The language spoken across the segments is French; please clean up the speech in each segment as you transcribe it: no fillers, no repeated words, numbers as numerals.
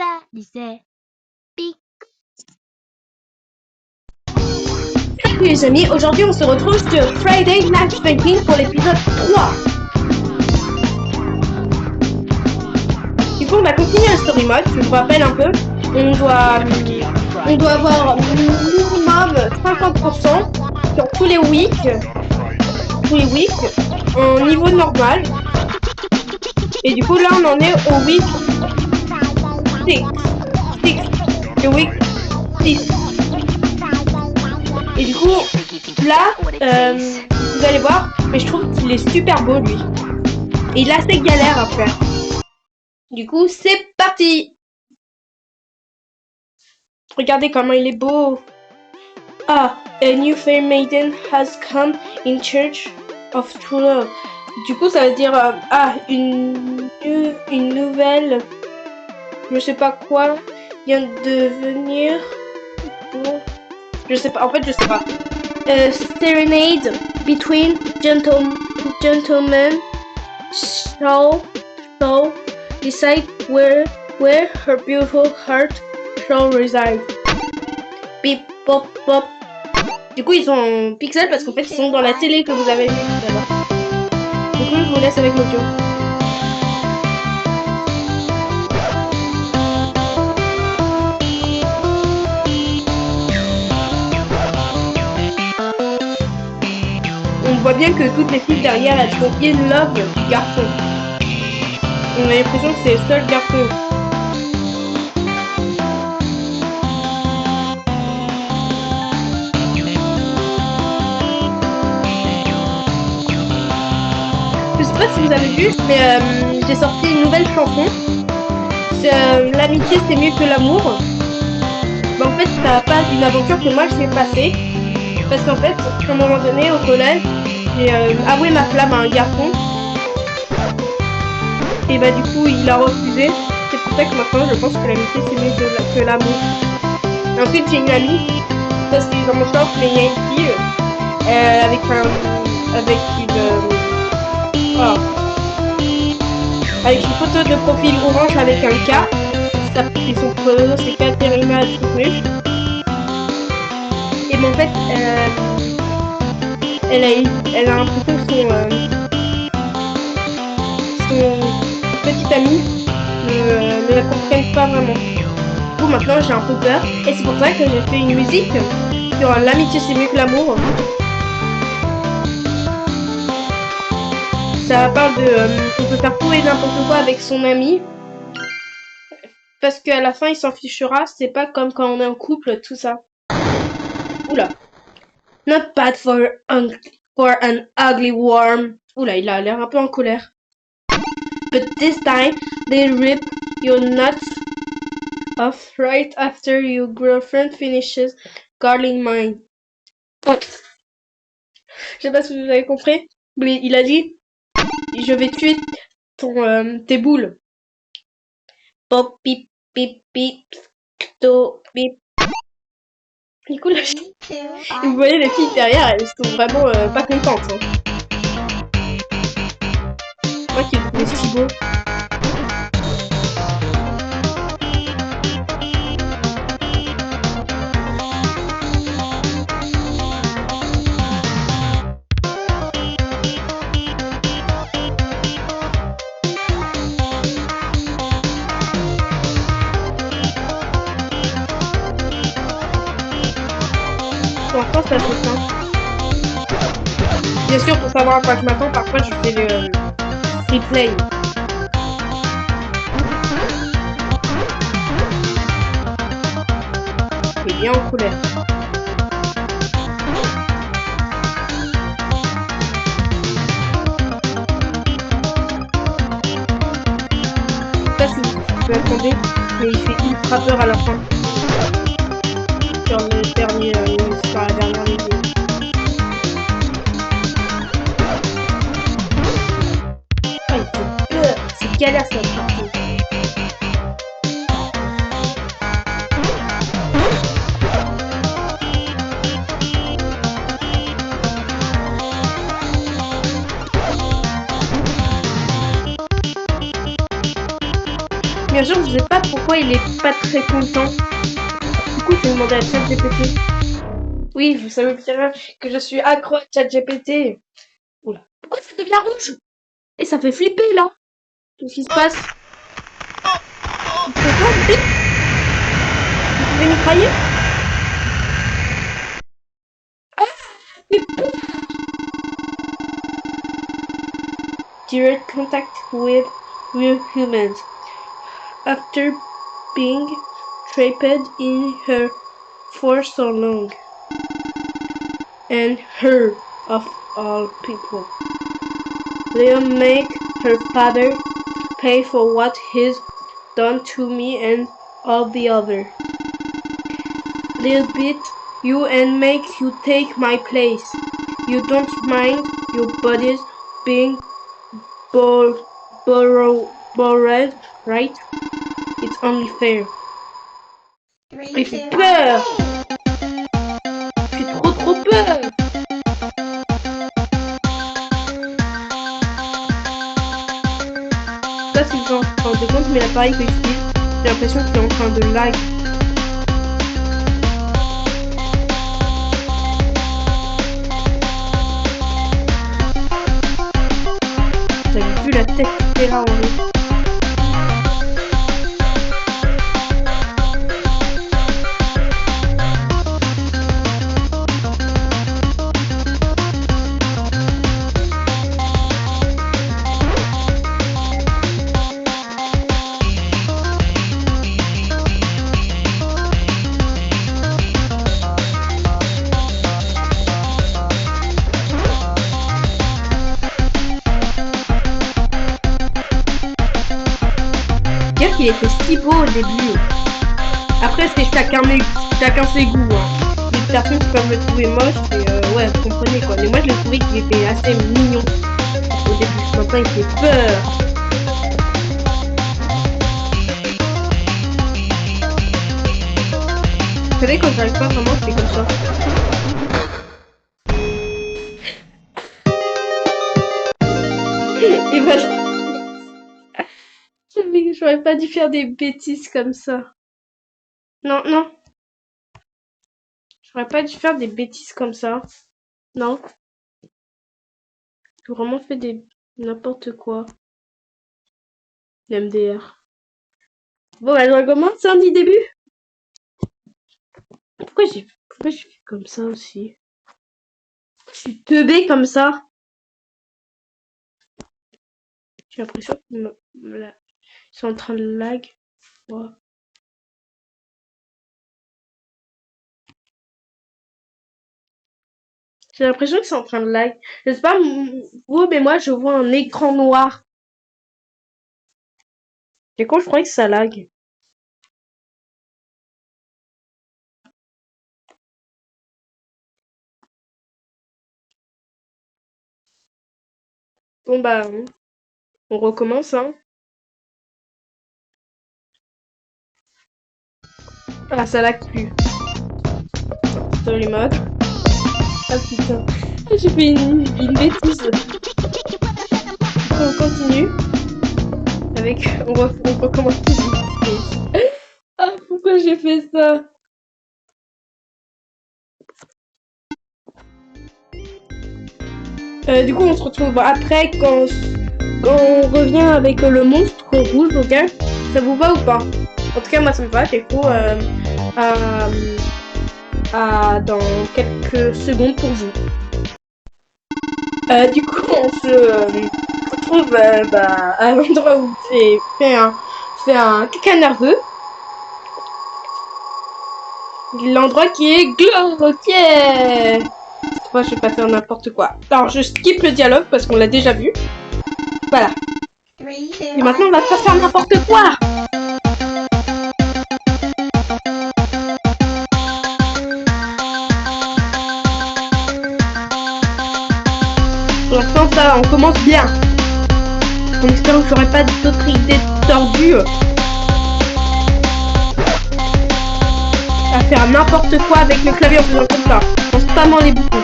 Salut, c'est Pic. Salut les amis, aujourd'hui on se retrouve sur Friday Matchmaking pour l'épisode 3. Du coup on va continuer le story mode, je vous rappelle un peu. On doit avoir minimum 50% sur tous les weeks en niveau normal. Et du coup là on en est au week 6. Le week 6. Et du coup, là, vous allez voir, mais je trouve qu'il est super beau lui. Et il a assez galère à faire. Du coup, c'est parti. Regardez comment il est beau. Ah, a new fair maiden has come in church of true love. Du coup, ça veut dire, une nouvelle, je sais pas quoi, vient de venir. Je sais pas, en fait je sais pas. Serenade between gentlemen shall decide where her beautiful heart shall reside. Pip pop pop. Du coup ils sont en pixel parce qu'en fait ils sont dans la télé que vous avez vu tout à l'heure. Du coup je vous laisse avec l'audio. On voit bien que toutes les filles derrière elles sont in love du garçon. On a l'impression que c'est le seul garçon. Je sais pas si vous avez vu, mais j'ai sorti une nouvelle chanson. L'amitié c'est mieux que l'amour. Mais en fait ça passe d'une aventure que moi j'ai passée. Parce qu'en fait, à un moment donné, au collège, j'ai avoué ma flamme à un garçon. Et bah du coup, il a refusé. C'est pour ça que maintenant, je pense que l'amitié, c'est mieux que l'amour. Ensuite, j'ai une amie. Ça, c'est dans mon shop, mais il y a une fille. Avec une photo de profil orange avec un K. Et son pseudo, c'est Katerina Trupnuch. Et en fait, elle a l'impression que son petit ami ne la comprenne pas vraiment. Du coup, maintenant j'ai un peu peur. Et c'est pour ça que j'ai fait une musique sur l'amitié c'est mieux que l'amour. Ça parle de on peut faire tout et n'importe quoi avec son ami. Parce qu'à la fin il s'en fichera. C'est pas comme quand on est en couple, tout ça. Oula. Not bad for an ugly worm. Oula, il a l'air un peu en colère. But this time, they rip your nuts off right after your girlfriend finishes guarding mine. Je sais pas si vous avez compris, mais il a dit, je vais tuer tes boules. Pop, pip, pip, pip, to, pip. Du coup, là, vous voyez les filles derrière, elles sont vraiment pas contentes. Hein. Moi qui le trouvais si beau. Franchement, c'est assez simple. Bien sûr, pour savoir à quoi je m'attends, parfois je fais le replay. Il est bien en couleur. Je sais pas si vous attendez, mais il fait ultra peur à la fin. Sur la dernière vidéo. Oh, il fait peur. C'est galère cette partie. Bien sûr, vous Je sais pas pourquoi il est pas très content. Du coup, je vais demander à ChatGPT. Oui, vous savez bien que je suis accro à ChatGPT. Oula. Pourquoi ça devient rouge? Et ça fait flipper, là. Qu'est-ce qui se passe? Vous pouvez mitrailler? Ah, mais direct contact with real humans. After being trapped in her for so long. And her, of all people. Leo make her father pay for what he's done to me and all the other. Lil beat you and make you take my place. You don't mind your bodies being borrowed, right? It's only fair. Il fait peur! Il fait trop peur! Ça c'est genre, en rendez compte, mais l'appareil que j'utilise, j'ai l'impression qu'il est en train de lag. Vous avez vu la tête qui est là en haut. Il était si beau au début. Après, c'est chacun ses goûts. Hein. Les personnes qui peuvent le trouver moche, et ouais, vous comprenez quoi. Mais moi, je l'ai trouvé qu'il était assez mignon au début. Maintenant, il fait peur. Vous savez, quand j'arrive pas vraiment, c'est comme ça. Et voilà. J'aurais pas dû faire des bêtises comme ça. Non, non. J'aurais pas dû faire des bêtises comme ça. Non. J'ai vraiment fait des n'importe quoi. MDR. Bon, bah, je recommence un du début. Pourquoi j'ai fait comme ça aussi? Je suis teubée comme ça. J'ai l'impression que ils sont en train de lag. Ouais. J'ai l'impression que c'est en train de lag. Je sais pas vous, mais moi je vois un écran noir. Et quand je croyais que ça lag. Bon bah, on recommence hein. Ah ça lag plus. Dans les modes. Ah putain. J'ai fait une bêtise. On continue. Avec. On recommence tout de suite. Ah pourquoi j'ai fait ça? Du coup on se retrouve après quand on revient avec le monstre rouge, ok? Ça vous va ou pas? En tout cas moi ça me va, du coup dans quelques secondes pour vous. Du coup on se retrouve à l'endroit où j'ai fait un caca nerveux. L'endroit qui est glauque, ok. Moi je vais pas faire n'importe quoi. Alors je skip le dialogue parce qu'on l'a déjà vu. Voilà. Et maintenant on va pas faire n'importe quoi. Pour l'instant ça on commence bien. En espérant que j'aurai pas d'autres idées tordues. À faire n'importe quoi avec le clavier en faisant comme ça. En spammant les boutons.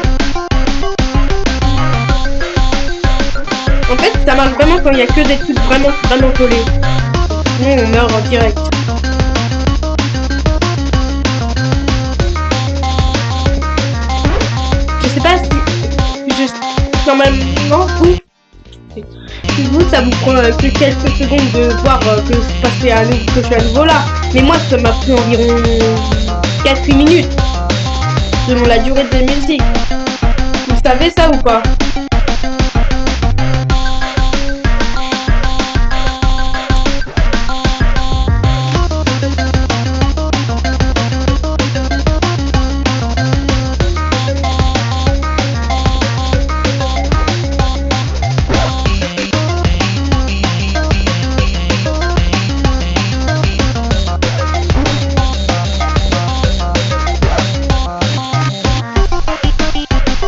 En fait, ça marche vraiment quand il y a que des trucs vraiment collés. Sinon on meurt en direct. Je sais pas si... Normalement, vous, ça vous prend que quelques secondes de voir que je suis à nouveau là. Mais moi, ça m'a pris environ 4 minutes. Selon la durée de la musique. Vous savez ça ou pas?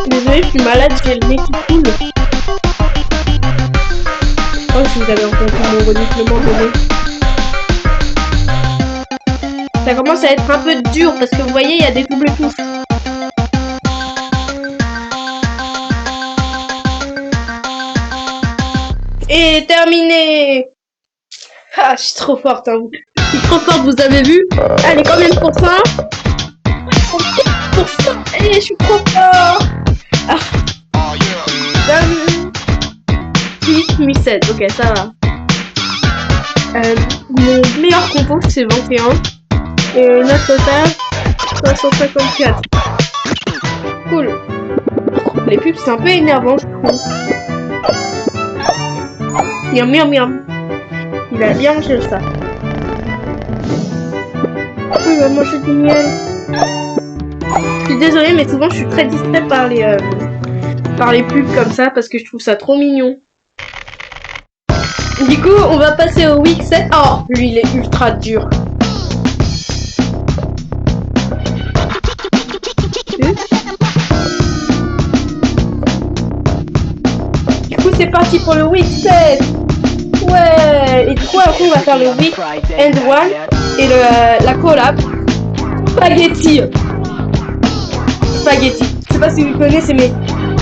Désolée, je suis malade, j'ai le nez qui coule. Oh, si vous avez entendu mon reniflement de nez. Ça commence à être un peu dur parce que vous voyez, il y a des doubles touches. Et terminé. Ah, je suis trop forte, hein. Je suis trop forte, vous avez vu? Allez, combien de pourcents? 30%. Allez, je suis trop fort. Ah. 6, 1007, ok, ça va. Mon meilleur compo, c'est 21. Et notre total, 354. Cool. Les pubs, c'est un peu énervant, je trouve. Miam, miam, miam. Il a bien mangé ça. Il va manger du miel. Je suis désolée, mais souvent je suis très distrait par les pubs comme ça parce que je trouve ça trop mignon. Du coup, on va passer au week 7. Oh, lui il est ultra dur. Du coup, c'est parti pour le week 7. Ouais. Et du coup, après on va faire le week end 1 et la collab spaghetti. Spaghetti. Je sais pas si vous connaissez, mais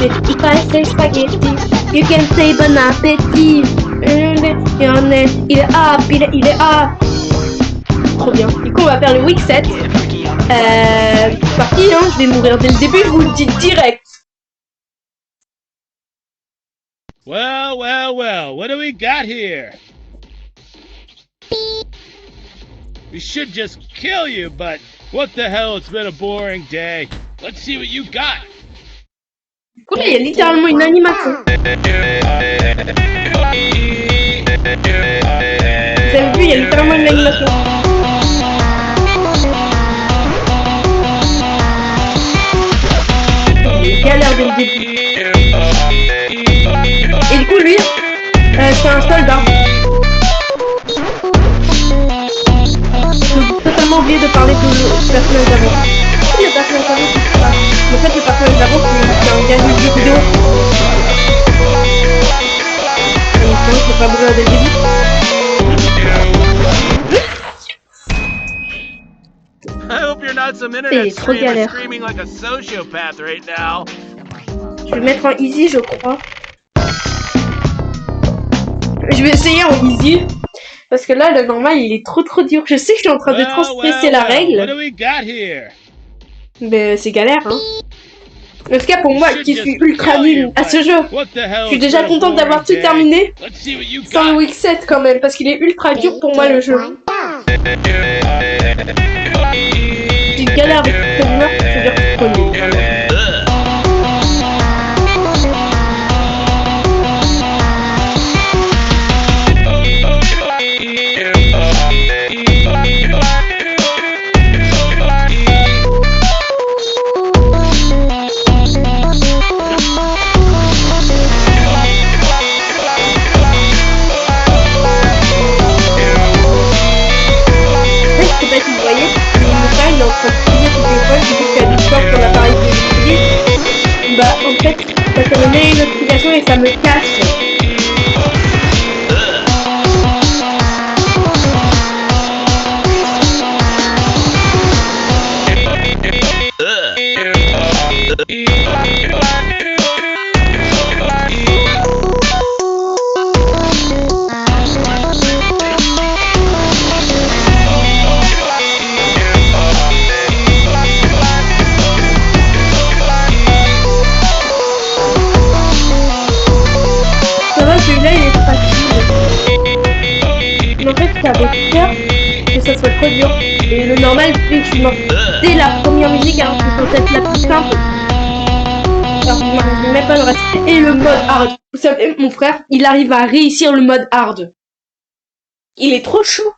if I say spaghetti, you can say bon appétit. Il est up, il est up. Trop bien. Du coup, on va faire le week 7. C'est parti, hein. Je vais mourir dès le début, je vous le dis direct. Well, well, well, what do we got here? We should just kill you, but what the hell, it's been a boring day. Let's see what you got. Du coup, là, il y a littéralement une animation. Vous avez vu, il y a littéralement une animation. Il galère dès le début. Et du coup, lui, c'est un soldat. J'ai totalement oublié de parler du personnage d'avant. Le personnage d'avant, c'est pas. En fait, le personnage d'avant, c'est un gars de jeu vidéo. Et c'est pas besoin dès le début. I hope you're not some internet streamer screaming like a sociopath right now. Je vais mettre en easy, je crois. Je vais essayer en easy. Parce que là, le normal, il est trop dur. Je sais que je suis en train de transgresser la règle. Mais c'est galère, hein. En tout cas, pour moi, qui suis ultra nul à ce jeu, je suis déjà contente d'avoir tout terminé. Sans le week 7 quand même, parce qu'il est ultra dur pour moi le jeu. J'ai galère avec le premier, c'est-à-dire que je connais. Il est en train de crier tout les fois, du coup qu'il y a du sport sur l'appareil que j'utilise. Bah en fait, ça me met une notification et ça me casse. que ça soit trop dur. Et le normal, c'est que tu montes dès la première musique, alors que c'est peut-être la plus simple. Alors, moi, je vais même pas le reste. Et le mode hard. Vous savez, mon frère, il arrive à réussir le mode hard. Il est trop chaud.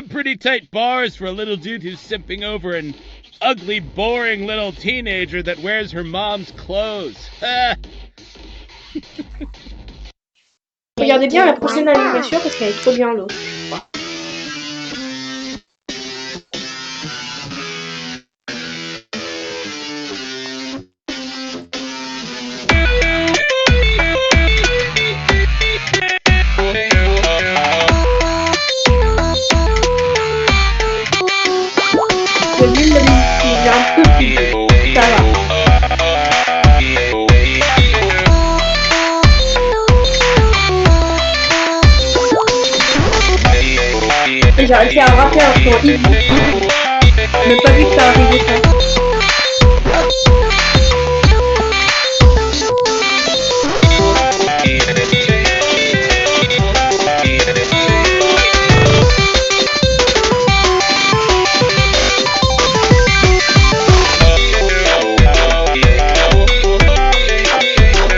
Pretty tight bars for a little dude who's simping over an ugly, boring little teenager that wears her mom's clothes. Regardez bien la prochaine animation parce qu'elle est trop bien l'autre. Le nul, il est un peu plus. Ça va. Et j'ai réussi à rapper un son easy. Je n'ai pas vu que ça arrivait ça.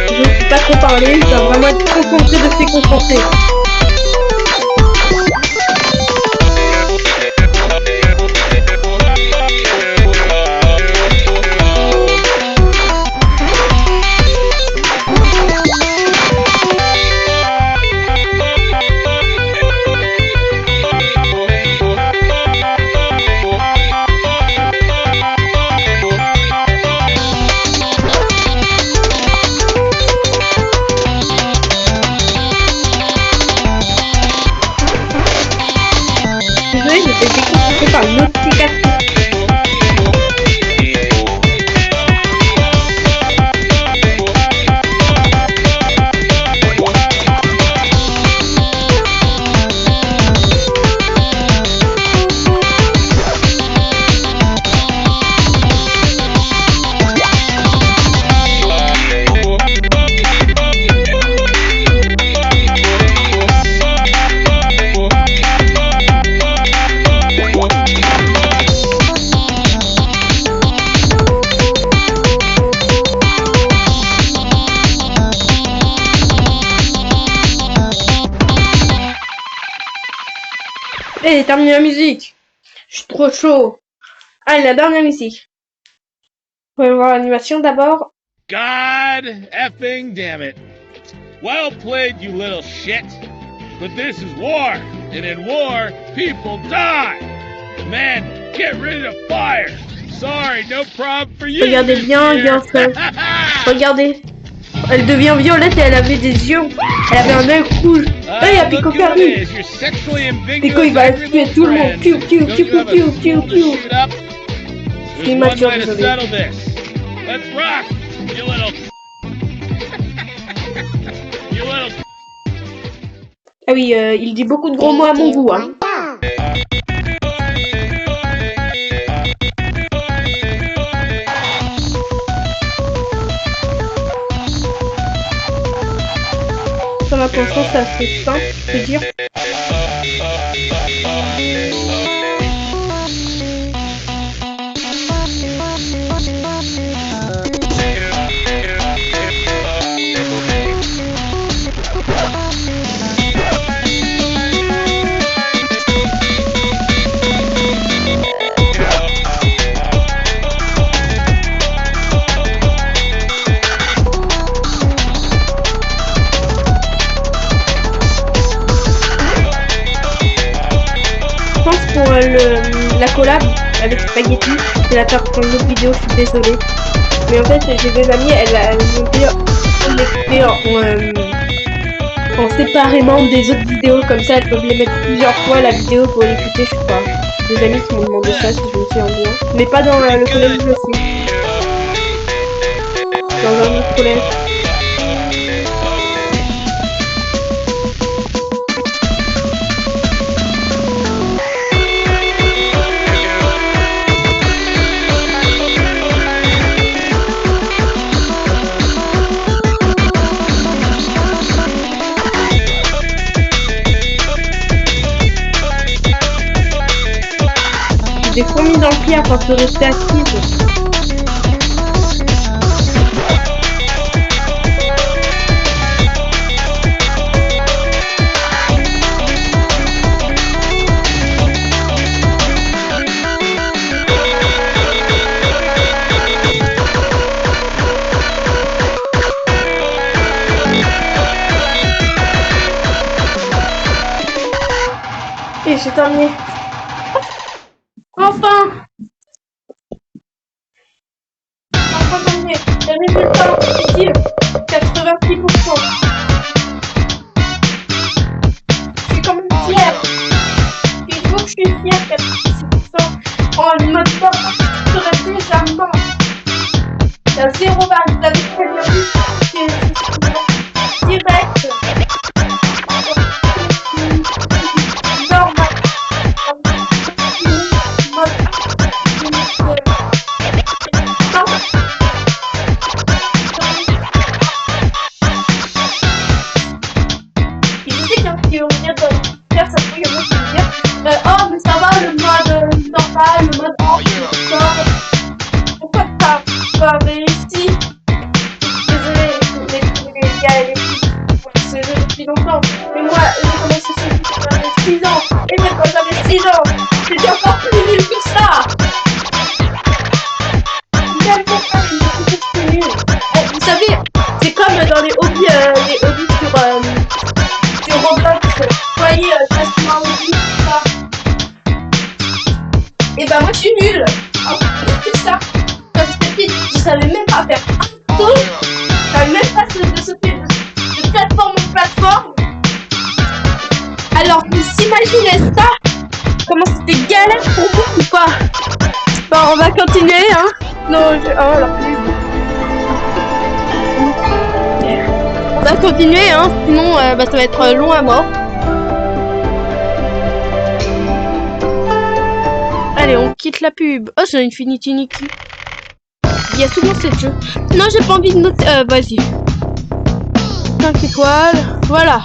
Je ne sais pas trop parler, je dois vraiment être concentré de se concentrer. Désolée, je fais déconcentré par une autre cicatrice. Et terminé la musique. Je suis trop chaud. Allez, la dernière musique. On va voir l'animation d'abord. God effing damn it. Well played, you little shit. But this is war, and in war, people die. Man, get rid of fire. Sorry, no problem for you. Regardez bien, Girlfriend. Regardez. Elle devient violette et elle avait des yeux. Elle avait un œil rouge. Hey, à Pico qui arrive. Pico, il va tuer tout le monde. Piu, piu, piu, piu, piu, piu, piu. C'est immature, désolé. Let's rock, you little... you little... Ah oui, il dit beaucoup de gros mots à mon goût, hein. Son intention, c'est assez simple, je veux dire. La collab avec Spaghetti, c'est la faire pour une autre vidéo, je suis désolée. Mais en fait, j'ai des amis, elles m'ont dit on l'écouter en séparément des autres vidéos, comme ça elles peuvent les mettre plusieurs fois la vidéo pour l'écouter, je sais pas. Des amis qui m'ont demandé ça si je me souviens bien. Mais pas dans le collège aussi. Dans un autre collège. des fourmis dans le pied à force de rester assise. Et j'ai terminé. Enfin terminé. Le résultat positif, 86%. Je suis quand même fière. Il faut que je suis fière, 86%. Oh, le mode d'ordre serait déjà mort. Il y a 0 balle, vous avez très bien vu. C'est direct. Oh mais ça va le mode normal, le mode hors. Pourquoi t'as pas réussi? Désolée, les gars et les filles, ce jeu depuis longtemps. Mais moi, j'ai commencé ce jeu quand j'avais 6 ans. Et même quand j'avais 6 ans, j'étais encore plus nul que ça. Même pour ça, je me suis plus nul. Vous savez, c'est comme dans les hobbies sur Roblox. Vous voyez, facilement hobby, tout ça. Et bah moi je suis nulle. C'est ça. Quand j'étais petite, je savais même pas faire un saut. Je savais même pas de sauter de plateforme en plateforme. Alors vous imaginez ça? Comment c'était galère pour vous ou pas? Bon, on va continuer, hein. Non, oh la pluie. On va continuer, hein. Sinon, ça va être long à mort. Allez, on quitte la pub. Oh, c'est Infinity Nikki. Il y a souvent cette jeu. Non, j'ai pas envie de noter. Vas-y. 5 étoiles. Voilà.